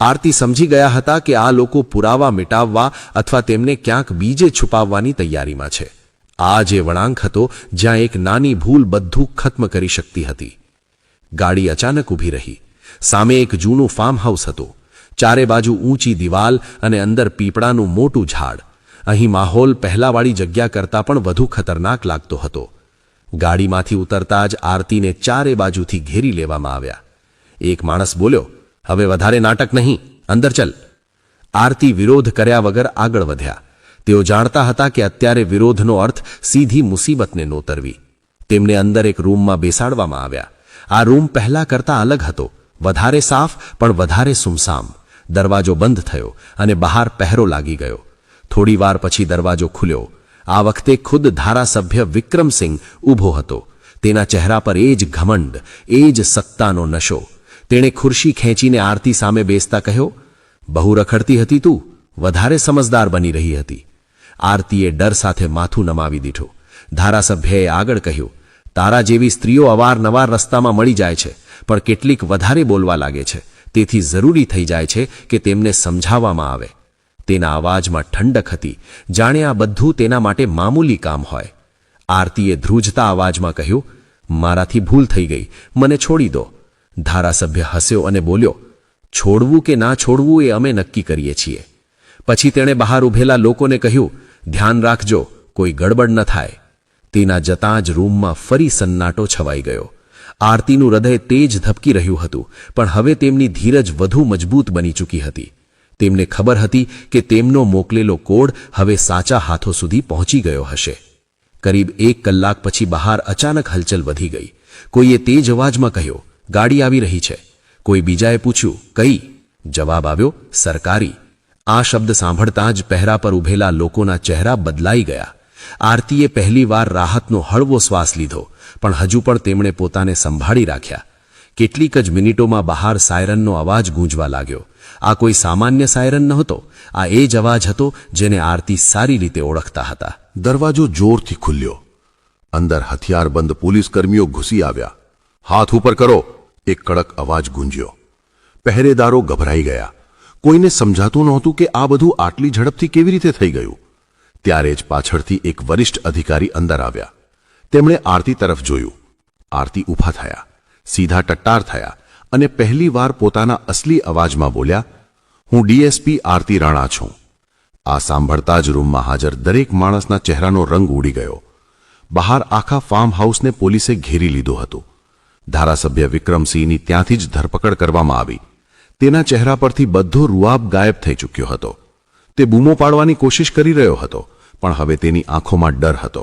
[SPEAKER 1] આરતી સમજી ગયા હતા કે આ લોકો પુરાવા મિટાવવા અથવા તેમને ક્યાંક બીજે છુપાવવાની તૈયારીમાં છે. આ જે વળાંક હતો જ્યાં એક નાની ભૂલ બધું ખત્મ કરી શકતી હતી. ગાડી અચાનક ઊભી રહી. સામે એક જૂનું ફાર્મ હાઉસ હતું. ચારે બાજુ ઊંચી દિવાલ અને અંદર પીપળાનું મોટું ઝાડ. અહીં માહોલ પહેલાવાળી જગ્યા કરતાં પણ વધુ ખતરનાક લાગતો હતો. ગાડીમાંથી ઉતરતા જ આરતીને ચારે બાજુથી ઘેરી લેવામાં આવ્યા. એક માણસ બોલ્યો, હવે વધારે નાટક નહીં, અંદર ચલ. આરતી વિરોધ કર્યા વગર આગળ વધ્યા. તેઓ જાણતા હતા કે અત્યારે વિરોધનો અર્થ સીધી મુસીબતને નોતરવી. તેમને અંદર એક રૂમમાં બેસાડવામાં આવ્યા. આ રૂમ પહેલા કરતાં અલગ હતો. વધારે સાફ પણ વધારે સુમસામ. દરવાજો બંધ થયો અને બહાર પહેરો લાગી ગયો. થોડી વાર પછી દરવાજો ખુલ્યો. આ વખતે ખુદ ધારાસભ્ય વિક્રમસિંહ ઊભો હતો. તેના ચહેરા પર એ જ ઘમંડ, એ જ સત્તાનો નશો. તેણે ખુરશી ખેંચીને આરતી સામે બેસતા કહ્યો, બહુ રખડતી હતી તું, વધારે સમજદાર બની રહી હતી. આરતીએ ડર સાથે માથું નમાવી દીધું. ધારાસભ્યએ આગળ કહ્યું, તારા જેવી સ્ત્રીઓ અવારનવાર રસ્તામાં મળી જાય છે, પણ કેટલીક વધારે બોલવા લાગે છે. તેથી જરૂરી થઈ જાય છે કે તેમને સમજાવવામાં આવે. તેના અવાજમાં ઠંડક હતી, જાણે આ બધું તેના માટે મામૂલી કામ હોય. આરતીએ ધ્રુજતા અવાજમાં કહ્યું, મારાથી ભૂલ થઈ ગઈ, મને છોડી દો. ધારાસભ્ય હસ્યો અને બોલ્યો, છોડવું કે ના છોડવું એ અમે નક્કી કરીએ છીએ. પછી તેણે બહાર ઊભેલા લોકોને કહ્યું, ધ્યાન રાખજો, કોઈ ગડબડ ન થાય. તેના જતાં જ રૂમમાં ફરી સન્નાટો છવાઈ ગયો. આરતીનું હૃદય તેજ ધબકી રહ્યું હતું, પણ હવે તેમની ધીરજ વધુ મજબૂત બની ચૂકી હતી. તેમને ખબર હતી કે તેમનો મોકલેલો કોડ હવે સાચા હાથો સુધી પહોંચી ગયો હશે. કરીબ 1 કલાક પછી બહાર અચાનક હલચલ વધી ગઈ. કોઈએ તેજ અવાજમાં કહ્યું, ગાડી આવી રહી છે. કોઈ બીજાએ પૂછ્યું, કઈ? જવાબ આવ્યો, સરકારી. આ શબ્દ સાંભળતા જ પહેરા પર ઊભેલા લોકોના ચહેરા બદલાઈ ગયા. આરતીએ પહેલીવાર રાહતનો હળવો શ્વાસ લીધો, પણ હજુ પણ તેમણે પોતાને સંભાળી રાખ્યા. કેટલીક જ મિનિટોમાં બહાર સાયરનનો અવાજ ગૂંજવા લાગ્યો. આ કોઈ સામાન્ય સાયરન નહોતો. આ એ જ અવાજ હતો જેને આરતી સારી રીતે ઓળખતા હતા.
[SPEAKER 2] દરવાજો જોરથી ખુલ્યો. અંદર હથિયારબંધ પોલીસ કર્મીઓ ઘૂસી આવ્યા. હાથ ઉપર કરો, એક કડક અવાજ ગુંજ્યો. પહેરેદારો ગભરાઈ ગયા. કોઈને સમજાતું નહોતું કે આ બધું આટલી ઝડપથી કેવી રીતે થઈ ગયું. ત્યારે જ પાછળથી એક વરિષ્ઠ અધિકારી અંદર આવ્યા. તેમણે આરતી તરફ જોયું. આરતી ઊભા થયા, સીધા ટટ્ટાર થયા અને પહેલીવાર પોતાના અસલી અવાજમાં બોલ્યા, હું ડીએસપી આરતી રાણા છું. આ સાંભળતા જ રૂમમાં હાજર દરેક માણસના ચહેરાનો રંગ ઉડી ગયો. બહાર આખા ફાર્મ હાઉસને પોલીસે ઘેરી લીધું હતું. ધારાસભ્ય વિક્રમસિંહની ત્યાંથી જ ધરપકડ કરવામાં આવી. તેના ચહેરા પરથી બધો રૂઆબ ગાયબ થઈ ચૂક્યો હતો. તે બૂમો પાડવાની કોશિશ કરી રહ્યો હતો, પણ હવે તેની આંખોમાં ડર હતો.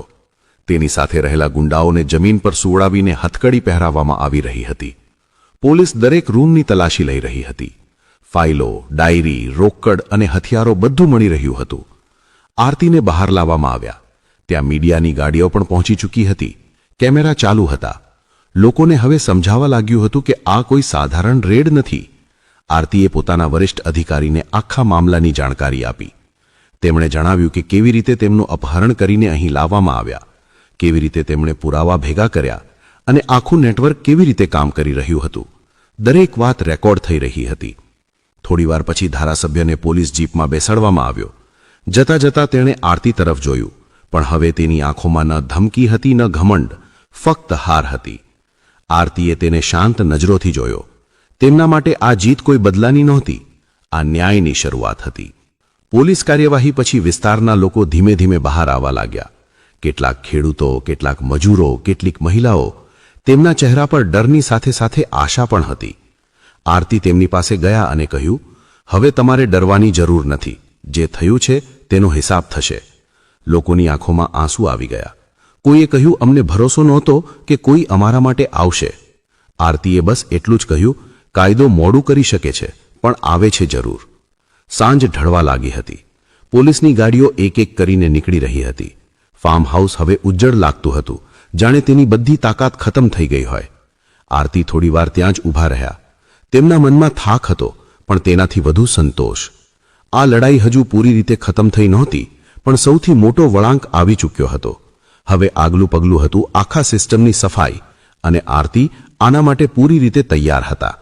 [SPEAKER 2] તેની સાથે રહેલા ગુંડાઓને જમીન પર સુવડાવીને હથકડી પહેરાવવામાં આવી રહી હતી. પોલીસ દરેક રૂમની તલાશી લઈ રહી હતી. ફાઇલો, ડાયરી, રોકડ અને હથિયારો બધું મળી રહ્યું હતું. આરતીને બહાર લાવવામાં આવ્યા. ત્યાં મીડિયાની ગાડીઓ પણ પહોંચી ચૂકી હતી. કેમેરા ચાલુ હતા. લોકોને હવે સમજાવવા લાગ્યું હતું કે આ કોઈ સાધારણ રેડ નથી. આરતીએ પોતાના વરિષ્ઠ અધિકારીને આખા મામલાની જાણકારી આપી. તેમણે જણાવ્યું કે કેવી રીતે તેમનું અપહરણ કરીને અહીં લાવવામાં આવ્યા,
[SPEAKER 1] કેવી રીતે તેમણે પુરાવા ભેગા કર્યા અને આખું નેટવર્ક કેવી રીતે કામ કરી રહ્યું હતું. દરેક વાત રેકોર્ડ થઈ રહી હતી. થોડીવાર પછી ધારાસભ્યને પોલીસ જીપમાં બેસાડવામાં આવ્યો. જતા જતા તેણે આરતી તરફ જોયું, પણ હવે તેની આંખોમાં ન ધમકી હતી ન ઘમંડ, ફક્ત હાર હતી. આરતીએ તેને શાંત નજરોથી જોયો. તેમના માટે આ જીત કોઈ બદલાની નહોતી, આ ન્યાયની શરૂઆત હતી. પોલીસ કાર્યવાહી પછી વિસ્તારના લોકો ધીમે ધીમે બહાર આવવા લાગ્યા. કેટલાક ખેડૂતો, કેટલાક મજૂરો, કેટલીક મહિલાઓ. તેમના ચહેરા પર ડરની સાથે સાથે આશા પણ હતી. આરતી તેમની પાસે ગયા અને કહ્યું, હવે તમારે ડરવાની જરૂર નથી. જે થયું છે તેનો હિસાબ થશે. લોકોની આંખોમાં આંસુ આવી ગયા. કોઈએ કહ્યું, અમને ભરોસો નહોતો કે કોઈ અમારા માટે આવશે. આરતીએ બસ એટલું જ કહ્યું, કાયદો મોડું કરી શકે છે, પણ આવે છે જરૂર. સાંજ ઢળવા લાગી હતી. પોલીસની ગાડીઓ એક એક કરીને નીકળી રહી હતી. ફાર્મ હાઉસ હવે ઉજ્જડ લાગતું હતું, જાણે તેની બધી તાકાત ખતમ થઈ ગઈ હોય. આરતી થોડીવાર ત્યાં જ ઊભા રહ્યા. તેમના મનમાં થાક હતો, પણ તેનાથી વધુ સંતોષ. આ લડાઈ હજુ પૂરી રીતે ખતમ થઈ નહોતી, પણ સૌથી મોટો વળાંક આવી ચૂક્યો હતો. હવે આગલું પગલું હતું આખા સિસ્ટમની સફાઈ, અને આરતી આના માટે પૂરી રીતે તૈયાર હતા.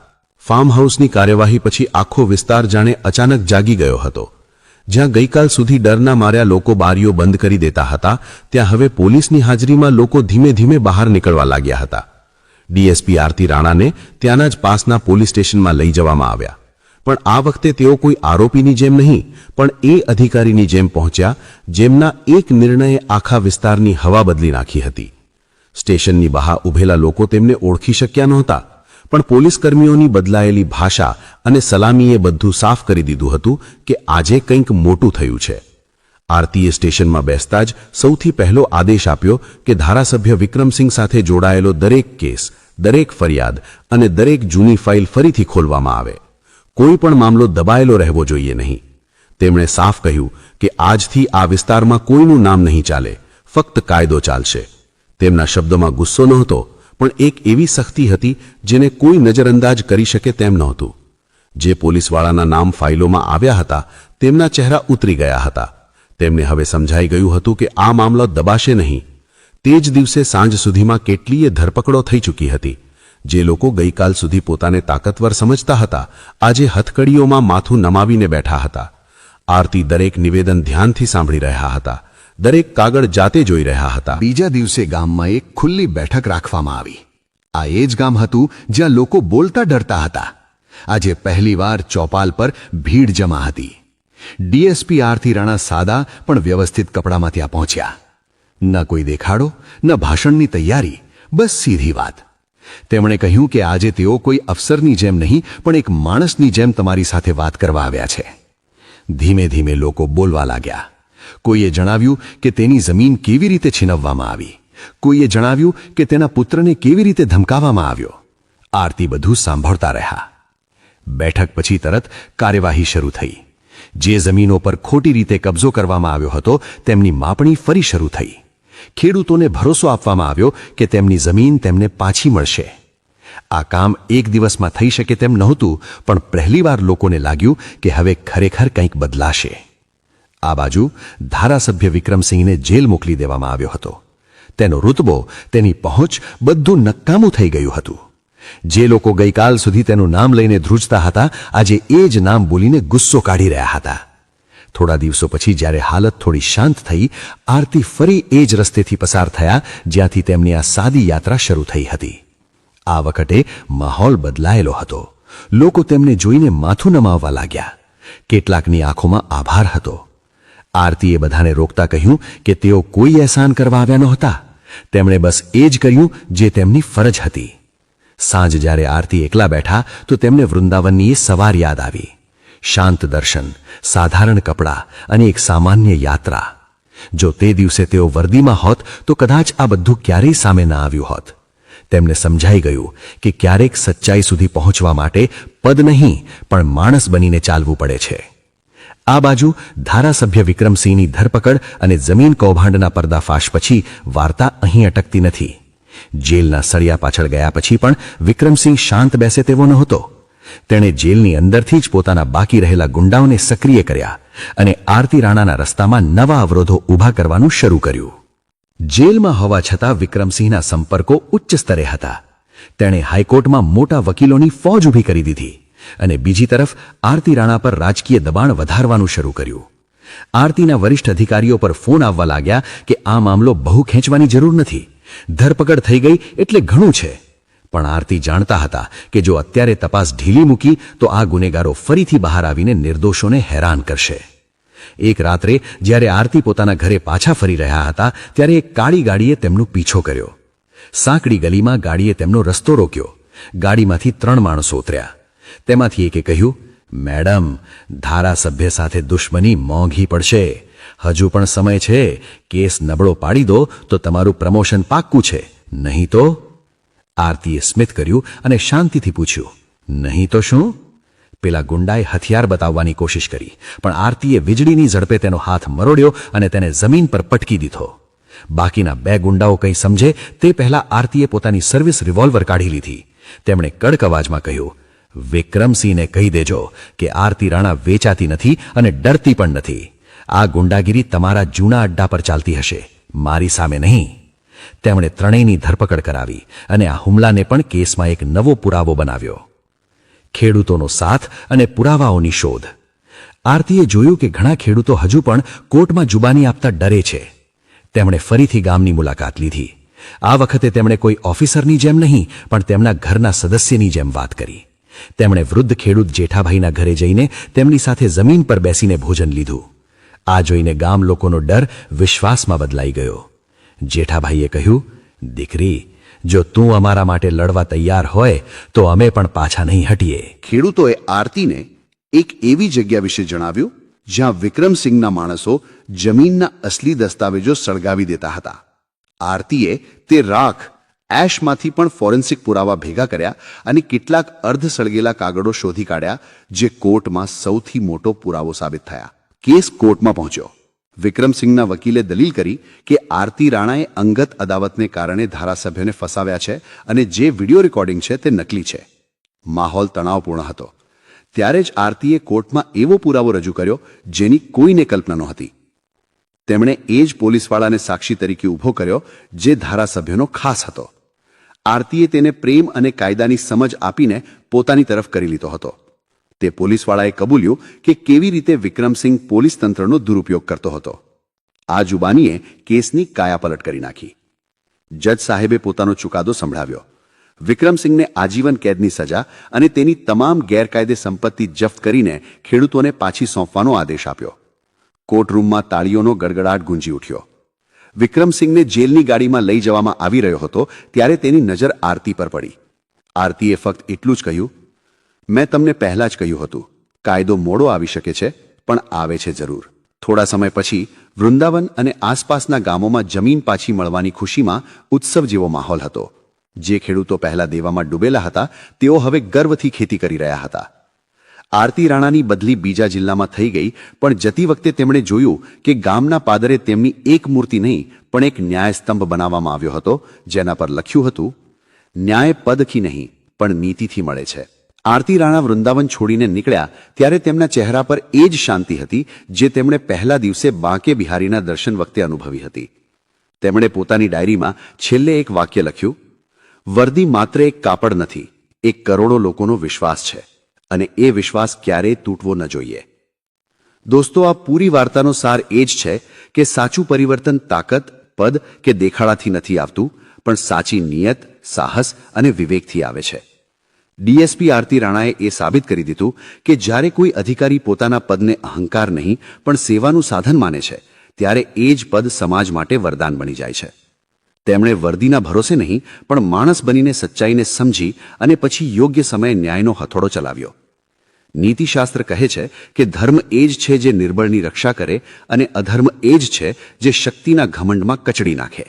[SPEAKER 1] ફાર્મ હાઉસની કાર્યવાહી પછી આખો વિસ્તાર જાણે અચાનક જાગી ગયો હતો. જ્યાં ગઈકાલ સુધી ડરના માર્યા લોકો બારીઓ બંધ કરી દેતા હતા, ત્યાં હવે પોલીસની હાજરીમાં લોકો ધીમે ધીમે બહાર નીકળવા લાગ્યા હતા. ડીએસપી આરતી રાણાને ત્યાંના જ પાસના પોલીસ સ્ટેશનમાં લઈ જવામાં આવ્યા. પણ આ વખતે તેઓ કોઈ આરોપીની જેમ નહીં, પણ એ અધિકારીની જેમ પહોંચ્યા જેમના એક નિર્ણયે આખા વિસ્તારની હવા બદલી નાખી હતી. સ્ટેશનની બહાર ઊભેલા લોકો તેમને ઓળખી શક્યા નહોતા, પણ પોલીસકર્મીઓની બદલાયેલી ભાષા અને સલામીએ બધું સાફ કરી દીધું હતું કે આજે કંઈક મોટું થયું છે. આરતીએ સ્ટેશનમાં બેસતા જ સૌથી પહેલો આદેશ આપ્યો કે ધારાસભ્ય વિક્રમસિંહ સાથે જોડાયેલો દરેક કેસ, દરેક ફરિયાદ અને દરેક જૂની ફાઇલ ફરીથી ખોલવામાં આવે. કોઈ પણ મામલો દબાયેલો રહેવો જોઈએ નહીં. તેમણે સાફ કહ્યું કે આજથી આ વિસ્તારમાં કોઈનું નામ નહીં ચાલે, ફક્ત કાયદો ચાલશે. તેમના શબ્દોમાં ગુસ્સો નહોતો, પણ એક એવી સખ્તી હતી જેને કોઈ નજરઅંદાજ કરી શકે તેમ નહોતું. જે પોલીસવાળાના નામ ફાઇલોમાં આવ્યા હતા તેમના ચહેરા ઉતરી ગયા હતા. તેમને હવે સમજાઈ ગયું હતું કે આ મામલો દબાશે નહીં. તે જ દિવસે સાંજ સુધીમાં કેટલીય ધરપકડો થઈ ચૂકી હતી. જે લોકો ગઈકાલ સુધી પોતાને તાકતવર સમજતા હતા, આજે હથકડીઓમાં માથું નમાવીને બેઠા હતા. આરતી દરેક નિવેદન ધ્યાનથી સાંભળી રહ્યા હતા, દરેક કાગળ જાતે જોઈ રહ્યા હતા.
[SPEAKER 4] બીજા દિવસે ગામમાં એક ખુલ્લી બેઠક રાખવામાં આવી. આ એ જ ગામ હતું જ્યાં લોકો બોલતા ડરતા હતા. આજે પહેલીવાર ચોપાલ પર ભીડ જમા હતી. ડીએસપી આરતી રાણા સાદા પણ વ્યવસ્થિત કપડામાં ત્યાં પહોંચ્યા. ન કોઈ દેખાડો, ન ભાષણની તૈયારી, બસ સીધી વાત. તેમણે કહ્યું કે આજે તેઓ કોઈ અફસરની જેમ નહીં, પણ એક માણસની જેમ તમારી સાથે વાત કરવા આવ્યા છે. ધીમે ધીમે લોકો બોલવા લાગ્યા. કોઈએ જણાવ્યું કે તેની જમીન કેવી રીતે છીનવવામાં આવી. કોઈએ જણાવ્યું કે તેના પુત્રને કેવી રીતે ધમકાવવામાં આવ્યો. આરતી બધું સાંભળતા રહ્યા. બેઠક પછી તરત કાર્યવાહી શરૂ થઈ. જે જમીનો પર ખોટી રીતે કબજો કરવામાં આવ્યો હતો તેમની માપણી ફરી શરૂ થઈ. ખેડૂતોને ભરોસો આપવામાં આવ્યો કે તેમની જમીન તેમને પાછી મળશે. આ કામ એક દિવસમાં થઈ શકે તેમ નહોતું, પણ પહેલીવાર લોકોને લાગ્યું કે હવે ખરેખર કંઈક બદલાશે. આ બાજુ ધારાસભ્ય વિક્રમસિંહને જેલ મોકલી દેવામાં આવ્યો હતો. તેનો રુતબો, તેની પહોંચ બધું નકામું થઈ ગયું હતું. જે લોકો ગઈકાલ સુધી તેનું નામ લઈને ધ્રુજતા હતા, આજે એ જ નામ બોલીને ગુસ્સો કાઢી રહ્યા હતા. થોડા દિવસો પછી જ્યારે હાલત થોડી શાંત થઈ, આરતી ફરી એ જ રસ્તેથી પસાર થયા જ્યાંથી તેમની આ સાદી યાત્રા શરૂ થઈ હતી. આ વખતે માહોલ બદલાયેલો હતો. લોકો તેમને જોઈને માથું નમાવવા લાગ્યા. કેટલાકની આંખોમાં આભાર હતો. આરતીએ બધાને રોકતા કહ્યું કે તેઓ કોઈ અહેસાન કરવા આવ્યા નહોતા. તેમણે બસ એ જ કર્યું જે તેમની ફરજ હતી. સાંજ જ્યારે આરતી એકલા બેઠા તો તેમને વૃંદાવનની એ સવાર યાદ આવી. શાંત દર્શન, સાધારણ કપડાં અને એક સામાન્ય યાત્રા. જો તે દિવસે તેઓ વર્દીમાં હોત તો કદાચ આ બધું ક્યારેય સામે ન આવ્યું હોત. તેમને સમજાઈ ગયું કે ક્યારેક સચ્ચાઈ સુધી પહોંચવા માટે પદ નહીં, પણ માણસ બનીને ચાલવું પડે છે. આ બાજુ ધારાસભ્ય વિક્રમસિંહની ધરપકડ અને જમીન કૌભાંડના પર્દાફાશ પછી વાર્તા અહીં અટકતી નથી. જેલના સળિયા પાછળ ગયા પછી પણ વિક્રમસિંહ શાંત બેસે તેવો નહોતો. તેણે જેલની અંદરથી જ પોતાના બાકી રહેલા ગુંડાઓને સક્રિય કર્યા અને આરતી રાણાના રસ્તામાં નવા અવરોધો ઊભા કરવાનું શરૂ કર્યું. જેલમાં હોવા છતાં વિક્રમસિંહના સંપર્કો ઉચ્ચ સ્તરે હતા. તેણે હાઈકોર્ટમાં મોટા વકીલોની ફોજ ઊભી કરી દીધી અને બીજી તરફ આરતી રાણા પર રાજકીય દબાણ વધારવાનું શરૂ કર્યું. આરતીના વરિષ્ઠ અધિકારીઓ પર ફોન આવવા લાગ્યા કે આ મામલો બહુ ખેંચવાની જરૂર નથી, ધરપકડ થઈ ગઈ એટલે ઘણું છે. પણ આરતી જાણતા હતા કે જો અત્યારે તપાસ ઢીલી મૂકી તો આ ગુનેગારો ફરીથી બહાર આવીને નિર્દોષોને હેરાન કરશે. એક રાત્રે જ્યારે આરતી પોતાના ઘરે પાછા ફરી રહ્યા હતા ત્યારે એક કાળી ગાડીએ તેમનો પીછો કર્યો. સાંકડી ગલીમાં ગાડીએ તેમનો રસ્તો રોક્યો. ગાડીમાંથી 3 માણસો ઉતર્યા. તેમાંથી એકે કહ્યું, મેડમ, ધારાસભ્ય સાથે દુશ્મની મોંઘી પડશે. હજુ પણ સમય છે. કેસ નબળો પાડી દો તો તમારું પ્રમોશન પાક્કું છે, નહીં તો? આરતીએ સ્મિત કર્યું અને શાંતિથી પૂછ્યું, નહીં તો શું? પેલા ગુંડાએ હથિયાર બતાવવાની કોશિશ કરી, પણ આરતીએ વીજળીની ઝડપે તેનો હાથ મરોડ્યો અને તેને જમીન પર પટકી દીધો. બાકીના 2 ગુંડાઓ કંઈ સમજે તે પહેલા આરતીએ પોતાની સર્વિસ રિવોલ્વર કાઢી લીધી. તેમણે કડક અવાજમાં કહ્યું, વિક્રમસિંહને કહી દેજો કે આરતી રાણા વેચાતી નથી અને ડરતી પણ નથી. આ ગુંડાગીરી તમારા જૂના અડ્ડા પર ચાલતી હશે, મારી સામે નહીં. તેમણે ત્રણેયની ધરપકડ કરાવી અને આ હુમલાને પણ કેસમાં એક નવો પુરાવો બનાવ્યો. ખેડૂતોનો સાથ અને પુરાવાઓની શોધ. આરતીએ જોયું કે ઘણા ખેડૂતો હજુ પણ કોર્ટમાં જુબાની આપતા ડરે છે. તેમણે ફરીથી ગામની મુલાકાત લીધી. આ વખતે તેમણે કોઈ ઓફિસરની જેમ નહીં પણ તેમના ઘરના સદસ્યની જેમ વાત કરી. તેમણે વૃદ્ધ ખેડૂત જેઠાભાઈના ઘરે જઈને તેમની સાથે જમીન પર બેસીને ભોજન લીધું. આ જોઈને ગામ લોકોનો ડર વિશ્વાસમાં બદલાઈ ગયો. જેઠાભાઈએ કહ્યું, દીકરી, જો તું અમારા માટે લડવા તૈયાર હોય તો અમે પણ પાછા નહીં હટીએ.
[SPEAKER 5] ખેડૂતોએ આરતીને એક એવી જગ્યા વિશે જણાવ્યું જ્યાં વિક્રમસિંહના માણસો જમીનના અસલી દસ્તાવેજો સળગાવી દેતા હતા. આરતીએ તે રાખ એશમાંથી પણ ફોરેન્સિક પુરાવા ભેગા કર્યા અને કેટલાક અર્ધ સળગેલા કાગળો શોધી કાઢ્યા જે કોર્ટમાં સૌથી મોટો પુરાવો સાબિત થયા. કેસ કોર્ટમાં પહોંચ્યો. વિક્રમસિંહના વકીલે દલીલ કરી કે આરતી રાણાએ અંગત અદાવતને કારણે ધારાસભ્યને ફસાવ્યા છે અને જે વિડીયો રેકોર્ડિંગ છે તે નકલી છે. માહોલ તણાવપૂર્ણ હતો. ત્યારે જ આરતીએ કોર્ટમાં એવો પુરાવો રજૂ કર્યો જેની કોઈને કલ્પના નહોતી. તેમણે એ જ પોલીસવાળાને સાક્ષી તરીકે ઊભો કર્યો જે ધારાસભ્યનો ખાસ હતો. આરતીએ તેને પ્રેમ અને કાયદાની સમજ આપીને પોતાની તરફ કરી લીધો હતો. તે પોલીસવાળાએ કબૂલ્યું કે કેવી રીતે વિક્રમસિંહ પોલીસ તંત્રનો દુરુપયોગ કરતો હતો. આ જુબાનીએ કેસની કાયાપલટ કરી નાખી. જજ સાહેબે પોતાનો ચુકાદો સંભળાવ્યો. વિક્રમસિંહને આજીવન કેદની સજા અને તેની તમામ ગેરકાયદે સંપત્તિ જપ્ત કરીને ખેડૂતોને પાછી સોંપવાનો આદેશ આપ્યો. કોર્ટરૂમમાં તાળીઓનો ગડગડાટ ગુંજી ઉઠ્યો. વિક્રમસિંહને જેલની ગાડીમાં લઈ જવામાં આવી રહ્યો હતો ત્યારે તેની નજર આરતી પર પડી. આરતીએ ફક્ત એટલું જ કહ્યું, મેં તમને પહેલા જ કહ્યું હતું, કાયદો મોડો આવી શકે છે પણ આવે છે જરૂર. થોડા સમય પછી વૃંદાવન અને આસપાસના ગામોમાં જમીન પાછી મળવાની ખુશીમાં ઉત્સવ જેવો માહોલ હતો. જે ખેડૂતો પહેલા દેવામાં ડૂબેલા હતા તેઓ હવે ગર્વથી ખેતી કરી રહ્યા હતા. આરતી રાણાની બદલી બીજા જિલ્લામાં થઈ ગઈ પણ જતી વખતે તેમણે જોયું કે ગામના પાદરે તેમની એક મૂર્તિ નહીં પણ એક ન્યાયસ્તંભ બનાવવામાં આવ્યો હતો જેના પર લખ્યું હતું, ન્યાય પદથી નહીં પણ નીતિથી મળે છે. આરતી રાણા વૃંદાવન છોડીને નીકળ્યા ત્યારે તેમના ચહેરા પર એ જ શાંતિ હતી જે તેમણે પહેલા દિવસે બાંકે બિહારીના દર્શન વખતે અનુભવી હતી. તેમણે પોતાની ડાયરીમાં છેલ્લે એક વાક્ય લખ્યું, વર્દી માત્ર એક કાપડ નથી, એક કરોડો લોકોનો વિશ્વાસ છે અને એ વિશ્વાસ ક્યારેય તૂટવો ન જોઈએ. દોસ્તો, આ પૂરી વાર્તાનો સાર એ જ છે કે સાચું પરિવર્તન તાકાત, પદ કે દેખાડાથી નથી આવતું પણ સાચી નિયત, સાહસ અને વિવેકથી આવે છે. ડીએસપી આરતી રાણાએ એ સાબિત કરી દીધું કે જ્યારે કોઈ અધિકારી પોતાના પદને અહંકાર નહીં પણ સેવાનું સાધન માને છે ત્યારે એ જ પદ સમાજ માટે વરદાન બની જાય છે. તેમણે વર્દીના ભરોસે નહીં પણ માણસ બનીને સચ્ચાઈને સમજી અને પછી યોગ્ય સમયે ન્યાયનો હથોડો ચલાવ્યો. નીતિશાસ્ત્ર કહે છે કે ધર્મ એ જ છે જે નિર્બળની રક્ષા કરે અને અધર્મ એ જ છે જે શક્તિના ઘમંડમાં કચડી નાખે.